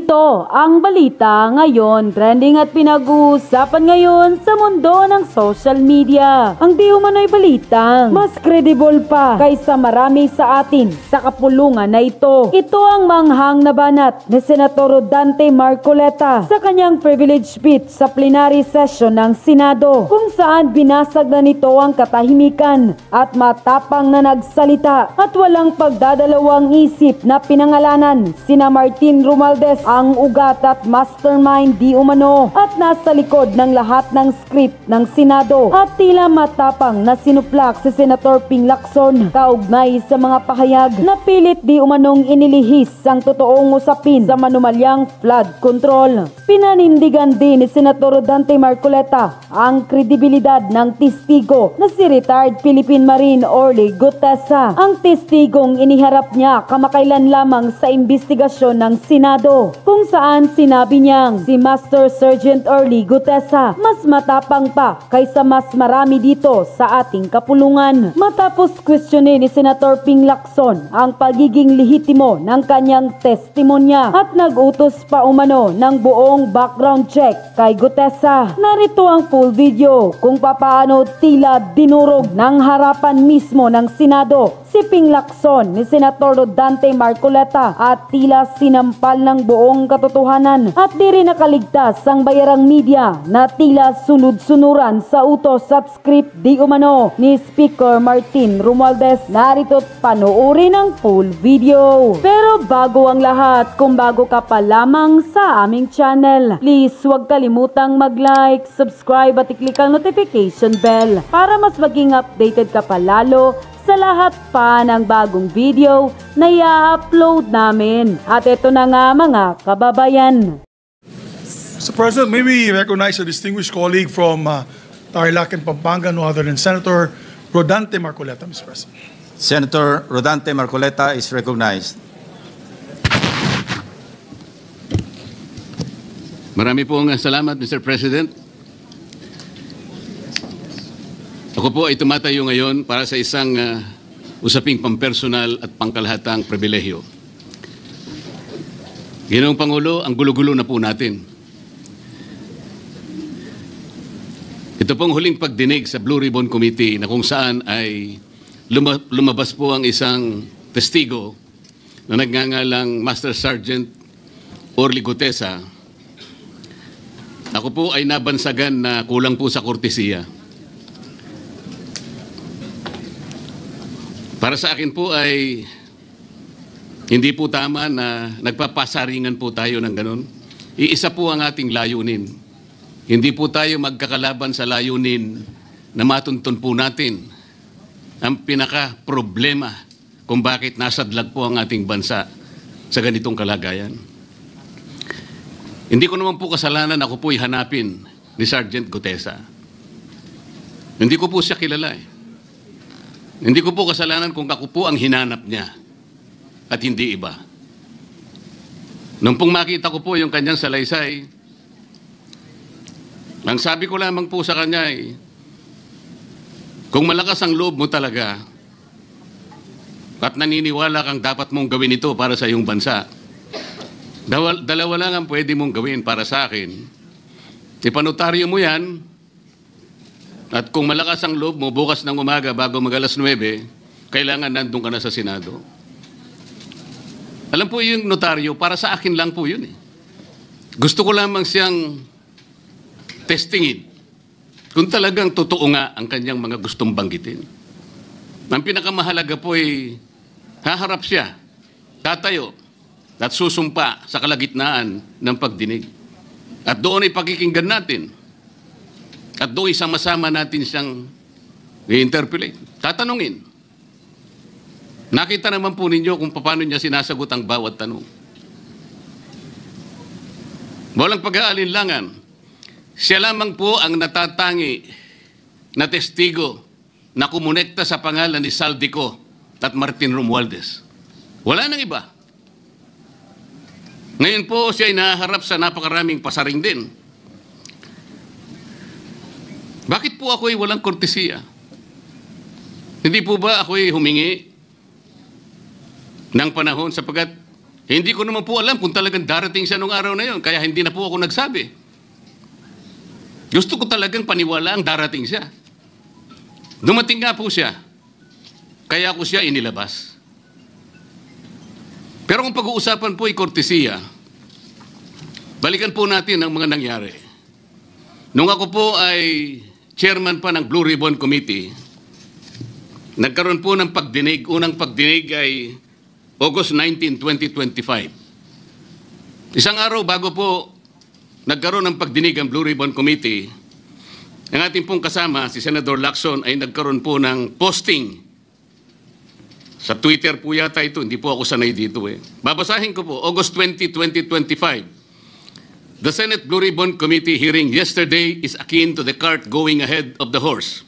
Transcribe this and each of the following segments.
Ito ang balita ngayon, trending at pinag-uusapan ngayon sa mundo ng social media. Ang di umano'y balitang mas credible pa kaysa marami sa atin sa kapulungan na ito. Ito ang manghang na banat ni Senator Rodante Marcoleta sa kanyang privilege speech sa plenary session ng Senado, kung saan binasag na nito ang katahimikan at matapang na nagsalita at walang pagdadalawang isip na pinangalanan sina Martin Romualdez ang ugat at mastermind di umano at nasa likod ng lahat ng script ng Senado, at tila matapang na sinuplak si Senator Ping Lacson kaugnay sa mga pahayag na pilit di umanong inilihis ang totoong usapin sa manumalyang flood control. Pinanindigan din ni Senator Rodante Marcoleta ang kredibilidad ng testigo na si retired Philippine Marine Orly Gutesa, ang testigong iniharap niya kamakailan lamang sa investigasyon ng Senado, kung saan sinabi niyang si Master Sergeant Orly Gutesa mas matapang pa kaysa mas marami dito sa ating kapulungan. Matapos questionin ni Senator Ping Lacson ang pagiging lehitimo ng kanyang testimonya at nag-utos pa umano ng buong background check kay Gutesa. Narito ang full video kung papaano tila dinurog ng harapan mismo ng Senado si Ping Lacson ni Senator Rodante Marcoleta at tila sinampal ng buong katotohanan, at di rin nakaligtas ang bayarang media na tila sunod-sunuran sa utos at script di umano ni Speaker Martin Romualdez. Narito't panoorin ang full video. Pero bago ang lahat, kung bago ka pa lamang sa aming channel, please huwag kalimutang mag-like, subscribe at i-click ang notification bell para mas maging updated ka pa lalo sa lahat pa ng bagong video na i-upload namin. At ito na nga mga kababayan. Mr. President, may we recognize a distinguished colleague from Tarlac and Pampanga, no other than Senator Rodante Marcoleta, Mr. President. Senator Rodante Marcoleta is recognized. Marami pong salamat, Mr. President. Ako po ay tumatayo ngayon para sa isang usaping pampersonal at pangkalahatang pribilehyo. Ginoong Pangulo, ang gulo-gulo na po natin. Ito pong huling pagdinig sa Blue Ribbon Committee na kung saan ay lumabas po ang isang testigo na nagngangalang Master Sergeant Orly Gutesa. Ako po ay nabansagan na kulang po sa kortesiya. Para sa akin po ay hindi po tama na nagpapasaringan po tayo ng ganun. Iisa po ang ating layunin. Hindi po tayo magkakalaban sa layunin na matuntun po natin ang pinaka-problema kung bakit nasadlag po ang ating bansa sa ganitong kalagayan. Hindi ko naman po kasalanan ako po hanapin ni Sergeant Gutesa. Hindi ko po siya kilala eh. Hindi ko po kasalanan kung ako po ang hinanap niya at hindi iba. Nung pong makita ko po yung kanyang salaysay, ang sabi ko lamang po sa kanya ay, kung malakas ang loob mo talaga at naniniwala kang dapat mong gawin ito para sa iyong bansa, dalawa lang ang pwede mong gawin para sa akin. Ipanotaryo mo yan, at kung malakas ang loob mo, bukas ng umaga bago mag-alas 9, kailangan nandun ka na sa Senado. Alam po yung notaryo, para sa akin lang po yun eh. Gusto ko lamang siyang testingin kung talagang totoo nga ang kanyang mga gustong banggitin. Ang pinakamahalaga po ay haharap siya, tatayo, at susumpa sa kalagitnaan ng pagdinig. At doon ay pakikinggan natin. At doon isama-sama natin siyang i-interpolate, tatanungin. Nakita naman po ninyo kung paano niya sinasagot ang bawat tanong. Walang pag-aalinlangan. Siya lamang po ang natatangi na testigo na kumonekta sa pangalan ni Saldico at Martin Romualdez. Wala nang iba. Ngayon po siya ay naharap sa napakaraming pasaring din. Bakit po ako ay walang kortesiya? Hindi po ba ako ay humingi ng panahon sapagkat Hindi ko naman po alam kung talagang darating siya nung araw na yon, kaya hindi na po ako nagsabi. Gusto ko talagang paniwala ang darating siya. Dumating nga po siya, kaya ko siya inilabas. Pero kung pag-uusapan po ay kortesiya, balikan po natin ang mga nangyari. Nung ako po ay chairman pa ng Blue Ribbon Committee, nagkaroon po ng pagdinig. Unang pagdinig ay August 19, 2025. Isang araw bago po nagkaroon ng pagdinig ang Blue Ribbon Committee, ang ating pong kasama, si Senador Lacson, ay nagkaroon po ng posting. Sa Twitter po yata ito, hindi po ako sanay dito eh. Babasahin ko po, August 20, 2025. The Senate Blue Ribbon Committee hearing yesterday is akin to the cart going ahead of the horse.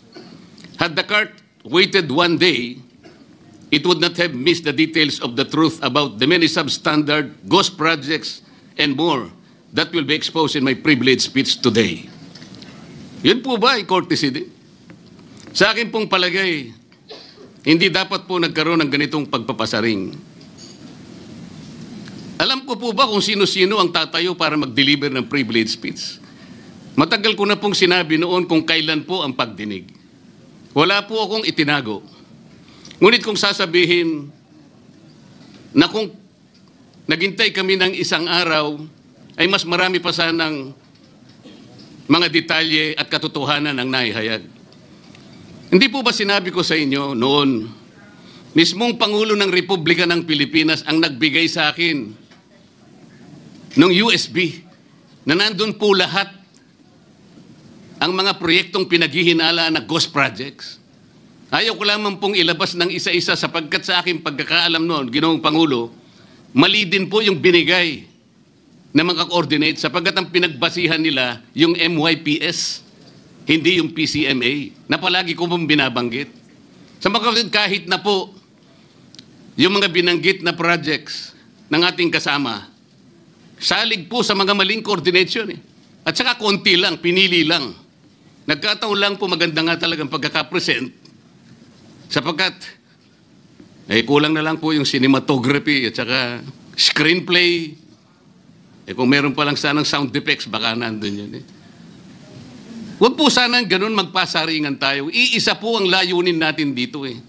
Had the cart waited one day, it would not have missed the details of the truth about the many substandard ghost projects and more that will be exposed in my privileged speech today. Yun po ba ay courtesy din? Sa akin pong palagay, hindi dapat po nagkaroon ng ganitong pagpapasaring. Alam ko po ba kung sino-sino ang tatayo para mag-deliver ng privilege speech? Matagal ko na pong sinabi noon kung kailan po ang pagdinig. Wala po akong itinago. Ngunit kung sasabihin na kung naghintay kami ng isang araw, ay mas marami pa sanang mga detalye at katotohanan ang naihayag. Hindi po ba sinabi ko sa inyo noon, mismong Pangulo ng Republika ng Pilipinas ang nagbigay sa akin ng USB na nandun po lahat ang mga proyektong pinaghihinala na ghost projects. Ayaw ko lamang pong ilabas ng isa-isa sapagkat sa aking pagkakaalam noon, Ginoong Pangulo, mali din po yung binigay na mga coordinate sapagkat ang pinagbasihan nila yung MYPS, hindi yung PCMA, na palagi ko pong binabanggit. Sa mga kapatid, kahit na po yung mga binanggit na projects ng ating kasama, salig po sa mga maling coordination eh. At saka konti lang, pinili lang. Nagkataon lang po maganda nga talagang pagkakapresent sapagkat kulang na lang po yung cinematography at saka screenplay. Kung meron pa lang sanang sound effects, baka nandun yun eh. Huwag po sanang ganun magpasaringan tayo. Iisa po ang layunin natin dito eh.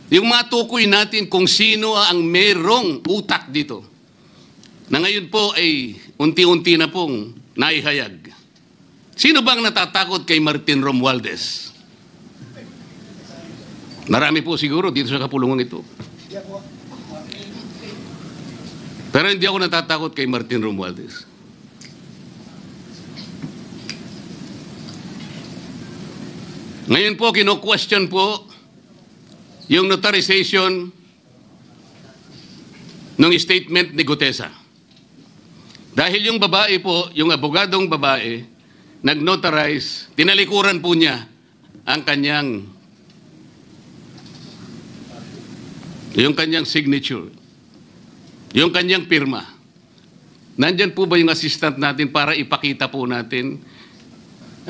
Yung matukoy natin kung sino ang merong utak dito. Na ngayon po ay unti-unti na pong naihayag. Sino bang natatakot kay Martin Romualdez? Marami po siguro dito sa kapulungan ito. Pero hindi ako natatakot kay Martin Romualdez. Ngayon po, kino-question po yung notarization ng statement ni Gutesa. Dahil yung babae po, yung abogadong babae, nag-notarize, tinalikuran po niya ang kanyang signature, yung kanyang pirma. Nandyan po ba yung assistant natin para ipakita po natin?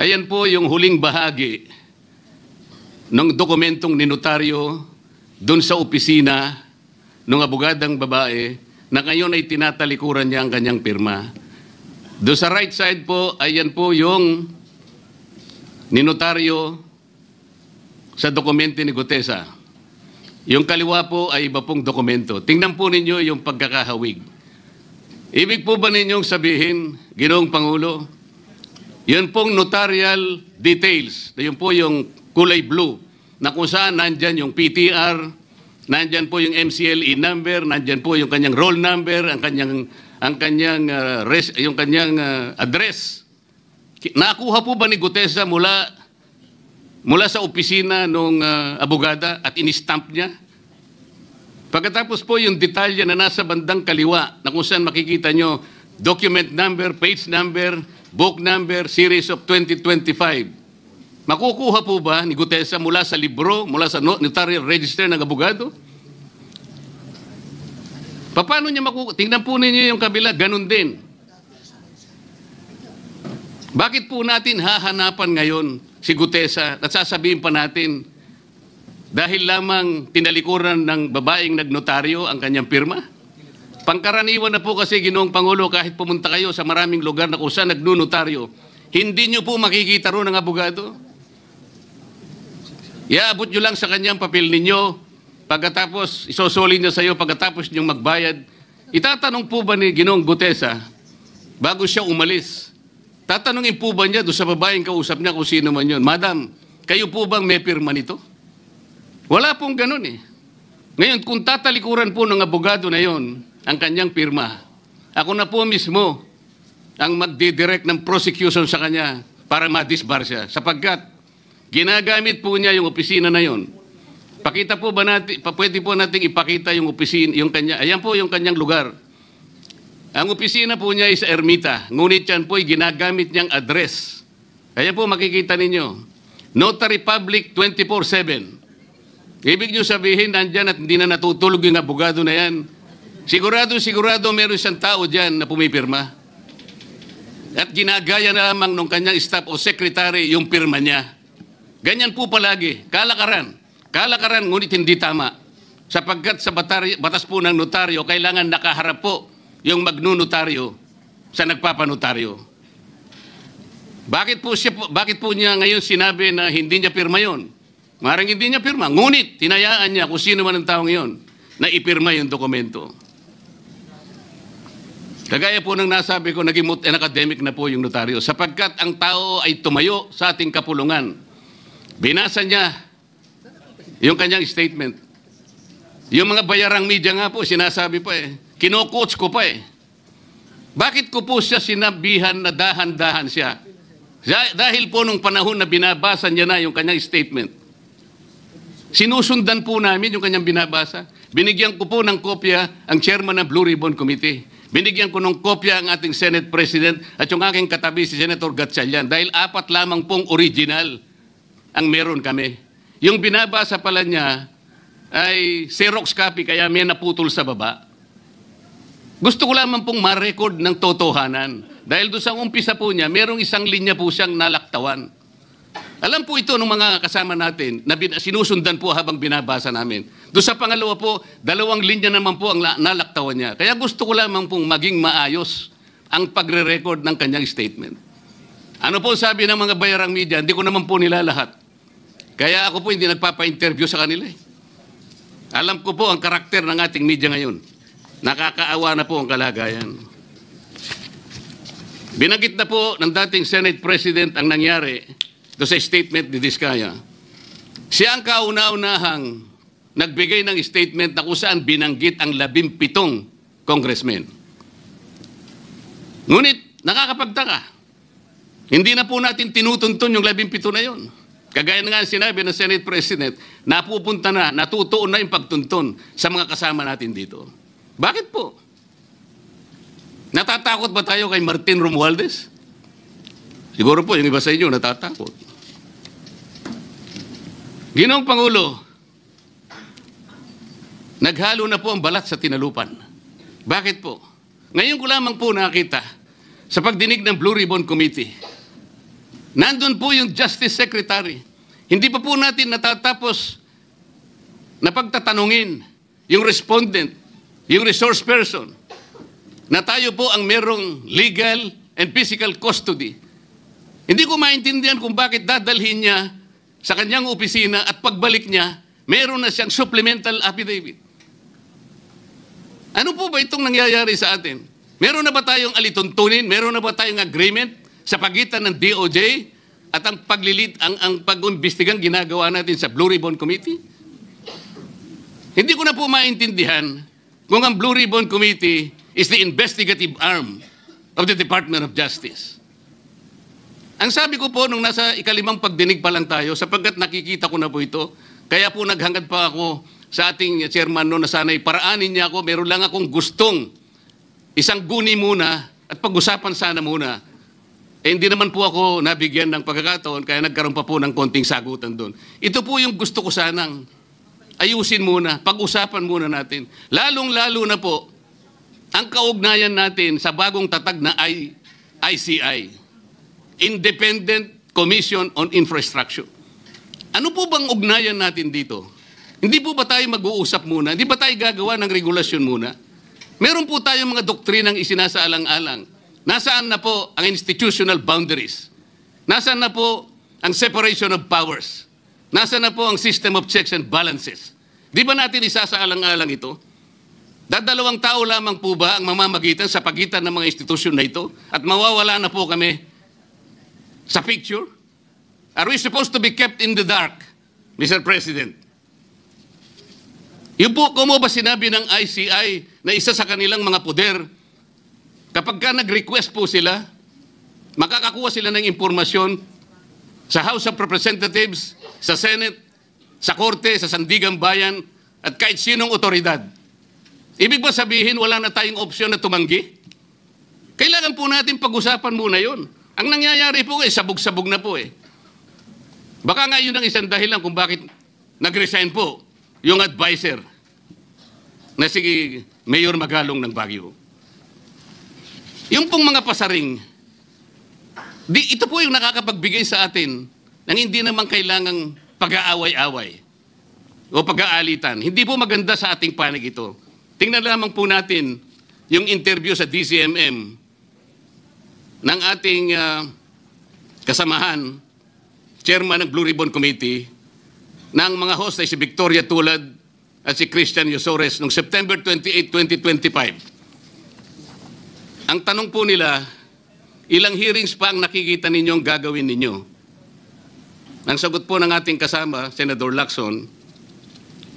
Ayan po yung huling bahagi ng dokumentong ninotaryo doon sa opisina ng abogadang babae na ngayon ay tinatalikuran niya ang kanyang pirma. Doon sa right side po, ayan po yung ninotaryo sa dokumento ni Gutesa. Yung kaliwa po ay iba pong dokumento. Tingnan po ninyo yung pagkakahawig. Ibig po ba ninyong sabihin, Ginoong Pangulo, yun pong notarial details, na yun po yung kulay blue, na kung saan nandyan yung PTR, nandyan po yung MCLE number, nandyan po yung kanyang roll number, ang kanyang address. Nakuha po ba ni Gutesa mula sa opisina ng abogada at in-stamp niya? Pagkatapos po yung detalye na nasa bandang kaliwa na kung saan makikita nyo document number, page number, book number, series of 2025. Makukuha po ba ni Gutesa mula sa libro, mula sa notarial register ng abogado? Paano niya makukuha? Tingnan po ninyo yung kabila, ganun din. Bakit po natin hahanapan ngayon si Gutesa at sasabihin pa natin dahil lamang tinalikuran ng babaeng nagnotaryo ang kanyang pirma? Pangkaraniwan na po kasi, Ginoong Pangulo, kahit pumunta kayo sa maraming lugar na kung saan nagnunotaryo, hindi nyo po makikita roon ng abogado. Iaabot nyo lang sa kanyang papel ninyo, pagkatapos isosoli niya sa iyo, pagkatapos nyo magbayad. Itatanong po ba ni Ginoong Gutesa, bago siya umalis, tatanungin po ba niya doon sa babaeng kausap niya kung sino man yun, Madam, kayo po bang may pirma nito? Wala pong ganun eh. Ngayon, kung tatalikuran po ng abogado na yon ang kanyang pirma, ako na po mismo ang magdidirect ng prosecution sa kanya para ma-disbar siya. Sapagkat ginagamit po niya yung opisina na yon. Pakita po ba natin, pwede po nating ipakita yung opisina, yung kanya, ayan po yung kanyang lugar. Ang opisina po niya is Ermita, ngunit yan po ay ginagamit niyang address. Ayan po makikita ninyo. Notary Public 24/7. Ibig niyo sabihin, nandyan at hindi na natutulog yung abogado na yan. Sigurado meron siyang tao dyan na pumipirma. At ginagaya na lamang nung kanyang staff o secretary yung pirma niya. Ganyan po palagi. Kalakaran. Kalakaran, ngunit hindi tama. Sapagkat sa batas po ng notaryo, kailangan nakaharap po yung magnunotaryo sa nagpapanotaryo. Bakit po niya ngayon sinabi na hindi niya pirma yon? Maring hindi niya pirma. Ngunit, tinayaan niya kung sino man ang taong yon na ipirma yung dokumento. Kagaya po ng nasabi ko, naging academic na po yung notaryo. Sapagkat ang tao ay tumayo sa ating kapulungan. Binasa niya yung kanyang statement. Yung mga bayarang media nga po, sinasabi pa eh. Kino-coach ko pa eh. Bakit ko po siya sinabihan na dahan-dahan siya? Dahil po nung panahon na binabasa niya na yung kanyang statement, sinusundan po namin yung kanyang binabasa. Binigyan ko po ng kopya ang chairman ng Blue Ribbon Committee. Binigyan ko ng kopya ang ating Senate President at yung aking katabi si Senator Gatchalian dahil 4 lamang pong original ang meron kami. Yung binabasa pala niya ay Xerox copy kaya may naputol sa baba. Gusto ko lamang pong ma-record ng totohanan. Dahil doon sa umpisa po niya, merong isang linya po siyang nalaktawan. Alam po ito ng mga kasama natin na sinusundan po habang binabasa namin. Doon sa pangalawa po, 2 linya naman po ang nalaktawan niya. Kaya gusto ko lamang pong maging maayos ang pagre-record ng kanyang statement. Ano po sabi ng mga bayarang media? Hindi ko naman po nila lahat. Kaya ako po hindi nagpapa-interview sa kanila eh. Alam ko po ang karakter ng ating media ngayon. Nakakaawa na po ang kalagayan. Binanggit na po ng dating Senate President ang nangyari do sa statement ni Diskaya. Siya ang kauna-unahang nagbigay ng statement na kung saan binanggit ang 17 congressmen. Ngunit, nakakapagtaka. Hindi na po natin tinutuntun yung 17 na yon. Kagaya na nga sinabi ng Senate President, napupunta na, natutuon na yung pagtuntun sa mga kasama natin dito. Bakit po? Natatakot ba tayo kay Martin Romualdez? Siguro po, yung iba sa inyo natatakot. Ginoong Pangulo, naghalo na po ang balat sa tinalupan. Bakit po? Ngayon ko lamang po nakita sa pagdinig ng Blue Ribbon Committee. Nandun po yung Justice Secretary. Hindi pa po natin natatapos na pagtatanungin yung respondent, yung resource person, na tayo po ang merong legal and physical custody. Hindi ko maintindihan kung bakit dadalhin niya sa kanyang opisina at pagbalik niya, meron na siyang supplemental affidavit. Ano po ba itong nangyayari sa atin? Meron na ba tayong alituntunin? Meron na ba tayong agreement sa pagitan ng DOJ at ang pag-imbestigang ginagawa natin sa Blue Ribbon Committee? Hindi ko na po maintindihan kung ang Blue Ribbon Committee is the investigative arm of the Department of Justice. Ang sabi ko po nung nasa ikalimang pagdinig pa lang tayo, sapagkat nakikita ko na po ito, kaya po naghangad pa ako sa ating chairman no na sana'y paraanin niya ako, meron lang akong gustong isang guni muna at pag-usapan sana muna. Eh hindi naman po ako nabigyan ng pagkakataon, kaya nagkaroon pa po ng konting sagutan doon. Ito po yung gusto ko sanang ayusin muna, pag-usapan muna natin. Lalong-lalo na po, ang kaugnayan natin sa bagong tatag na ICI, Independent Commission on Infrastructure. Ano po bang ugnayan natin dito? Hindi po ba tayo mag-uusap muna? Hindi ba tayo gagawa ng regulasyon muna? Meron po tayong mga doktrinang isinasaalang-alang. Nasaan na po ang institutional boundaries? Nasaan na po ang separation of powers? Nasaan na po ang system of checks and balances? Di ba natin isasaalang-alang ito? Dadalawang tao lamang po ba ang mamamagitan sa pagitan ng mga institusyon na ito? At mawawala na po kami sa picture? Are we supposed to be kept in the dark, Mr. President? Yung po, kung mo ba sinabi ng ICI na isa sa kanilang mga poder, kapag ka nag-request po sila, makakakuha sila ng impormasyon sa House of Representatives, sa Senate, sa Korte, sa Sandigang Bayan, at kahit sinong otoridad. Ibig ba sabihin wala na tayong opsyon na tumanggi? Kailangan po natin pag-usapan muna yon. Ang nangyayari po sabog-sabog na po eh. Baka nga yun ang isang dahilan kung bakit nag-resign po yung advisor na si Mayor Magalong ng Baguio. Yung pong mga pasaring, ito po yung nakakapagbigay sa atin ng hindi naman kailangang pag-aaway-away o pag-aalitan. Hindi po maganda sa ating panig ito. Tingnan lamang po natin yung interview sa DCMM ng ating kasamahan, chairman ng Blue Ribbon Committee, ng mga host ay si Victoria Tulad at si Christian Yosores noong September 28, 2025. Ang tanong po nila, ilang hearings pa ang nakikita ninyong gagawin ninyo? Ang sagot po ng ating kasama, Senator Lacson,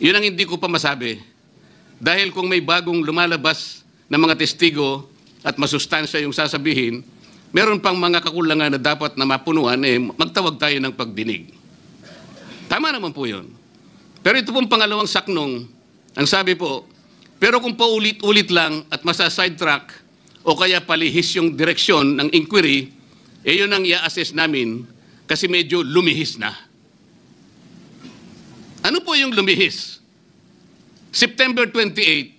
yun ang hindi ko pa masabi. Dahil kung may bagong lumalabas na mga testigo at masustansya yung sasabihin, meron pang mga kakulangan na dapat na mapunuan, magtawag tayo ng pagdinig. Tama naman po yun. Pero ito pong pangalawang saknong, ang sabi po, pero kung paulit-ulit lang at masa-sidetrack o kaya palihis yung direksyon ng inquiry, yun ang i-assess namin kasi medyo lumihis na. Ano po yung lumihis? September 28,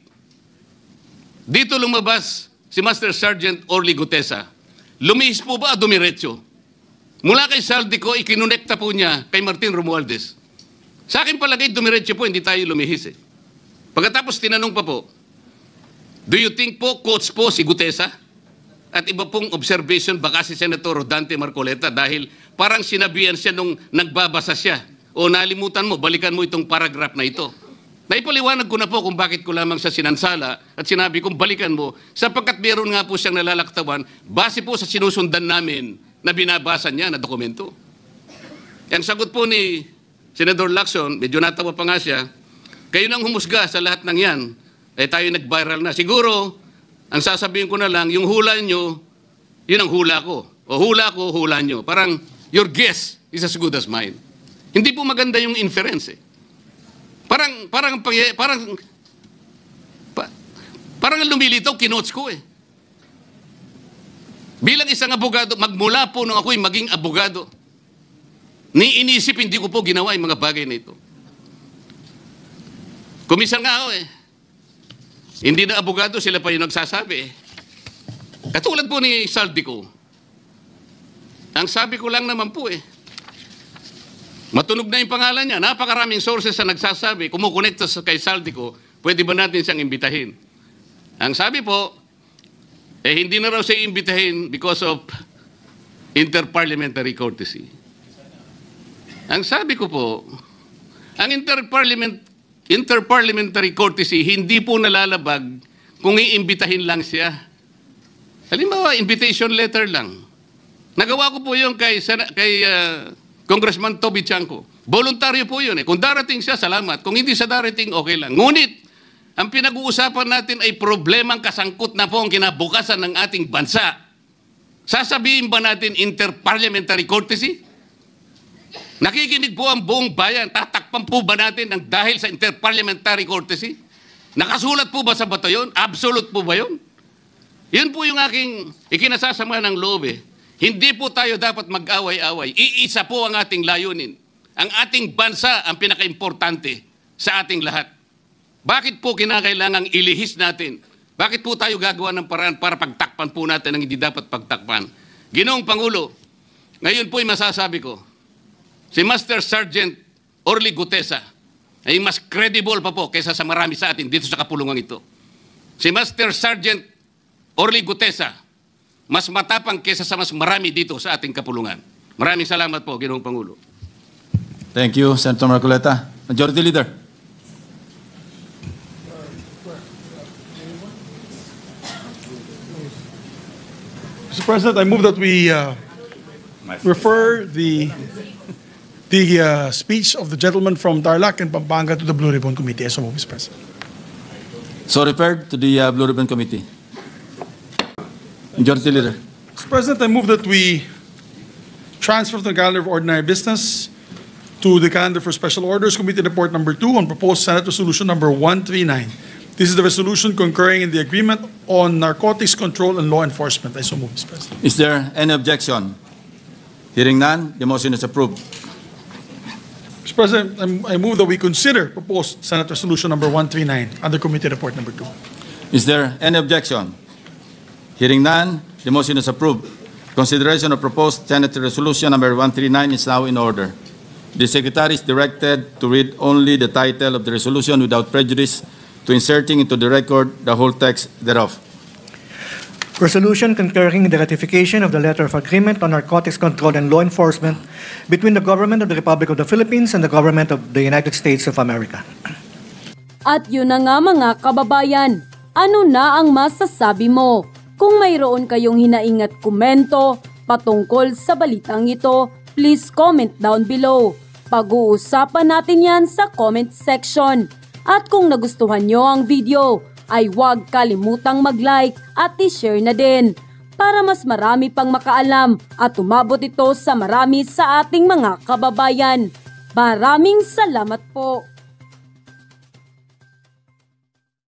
dito lumabas si Master Sergeant Orly Gutesa. Lumihis po ba o dumiretso? Mula kay Saldico, ikinonekta po niya kay Martin Romualdez. Sa akin palagay, dumiretso po, hindi tayo lumihis eh. Pagkatapos tinanong pa po, do you think po, coach po si Gutesa? At iba pong observation, baka si Senator Rodante Marcoleta dahil parang sinabihan siya nung nagbabasa siya. O nalimutan mo, balikan mo itong paragraph na ito. Naipaliwanag ko na po kung bakit ko lamang siya sinansala at sinabi kong balikan mo sapagkat meron nga po siyang nalalaktawan base po sa sinusundan namin na binabasa niya na dokumento. Ang sagot po ni Senator Lacson, medyo natawa pa nga siya, kayo nang humusga sa lahat ng yan, tayo nag-viral na. Siguro, ang sasabihin ko na lang, yung hula nyo, yun ang hula ko. O hula ko, hula nyo. Parang, your guess is as good as mine. Hindi po maganda yung inference eh. Parang lumilitaw, kinotes ko eh. Bilang isang abogado, magmula po nung ako'y maging abogado, iniisip, hindi ko po ginawa yung mga bagay na ito. Komisar nga ako eh. Hindi na abogado, sila pa yung nagsasabi eh. Katulad po ni Saldico. Ang sabi ko lang naman po eh, matunog na yung pangalan niya. Napakaraming sources na nagsasabi, kumukonekta kay Saldico, pwede ba natin siyang imbitahin? Ang sabi po, hindi na raw siya imbitahin because of interparliamentary courtesy. Ang sabi ko po, ang interparliamentary courtesy hindi po nalalabag kung iimbitahin lang siya. Halimbawa, invitation letter lang. Nagawa ko po yun kay Congressman Toby Chanco. Voluntaryo po yun eh. Kung darating siya, salamat. Kung hindi siya darating, okay lang. Ngunit, ang pinag-uusapan natin ay problemang kasangkot na po ang kinabukasan ng ating bansa. Sasabihin ba natin interparliamentary courtesy? Nakikinig po ang buong bayan. Tatakpan po ba natin ang dahil sa interparliamentary courtesy? Nakasulat po ba sa bato yun? Absolute po ba yun? Yun po yung aking ikinasasama ng loob eh. Hindi po tayo dapat mag-away-away. Iisa po ang ating layunin. Ang ating bansa ang pinaka-importante sa ating lahat. Bakit po kinakailangang ilihis natin? Bakit po tayo gagawa ng paraan para pagtakpan po natin ang hindi dapat pagtakpan? Ginoong Pangulo, ngayon po'y masasabi ko, si Master Sergeant Orly Gutesa ay mas credible pa po kaysa sa marami sa atin dito sa kapulungan ito. si Master Sergeant Orly Gutesa, mas matapang kesa sa mas marami dito sa ating kapulungan. Maraming salamat po, Ginoong Pangulo. Thank you, Senator Marcoleta. Majority Leader. Mr. President, I move that we refer the speech of the gentleman from Tarlac and Pampanga to the Blue Ribbon Committee. So move, Mr. President. So referred to the Blue Ribbon Committee. Majority Leader. Mr. President, I move that we transfer to the calendar of ordinary business to the calendar for special orders, Committee Report number 2 on proposed Senate Resolution number 139. This is the resolution concurring in the agreement on narcotics control and law enforcement. I so move, Mr. President. Is there any objection? Hearing none, the motion is approved. Mr. President, I move that we consider proposed Senate Resolution number 139 under Committee Report number 2. Is there any objection? Hearing none, the motion is approved. Consideration of proposed Senate Resolution number 139 is now in order. The Secretary is directed to read only the title of the resolution without prejudice to inserting into the record the whole text thereof. Resolution concurring in the ratification of the letter of agreement on narcotics control and law enforcement between the Government of the Republic of the Philippines and the Government of the United States of America. At yun na nga mga kababayan, ano na ang masasabi mo? Kung mayroon kayong hinaing at komento patungkol sa balitang ito, please comment down below. Pag-uusapan natin yan sa comment section. At kung nagustuhan nyo ang video, ay huwag kalimutang mag-like at i-share na din para mas marami pang makaalam at umabot ito sa marami sa ating mga kababayan. Maraming salamat po!